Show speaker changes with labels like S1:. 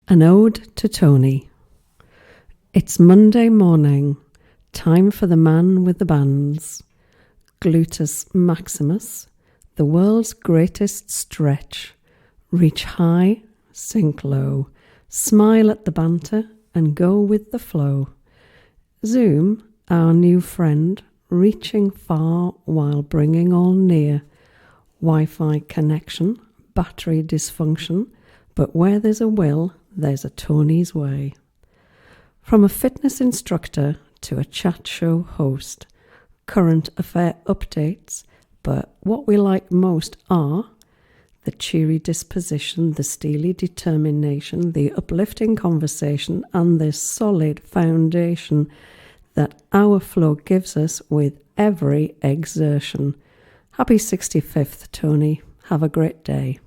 S1: An Ode to Tony. It's Monday morning, time for the man with the bands. Gluteus maximus, the world's greatest stretch. Reach high, sink low, smile at the banter and go with the flow. Zoom, our new friend, reaching far while bringing all near. Wi-Fi connection, battery dysfunction, but where there's a will, there's a Tony's way. From a fitness instructor to a chat show host, current affair updates, but what we like most are the cheery disposition, the steely determination, the uplifting conversation, and the solid foundation that our flow gives us with every exertion. Happy 65th, Tony. Have a great day.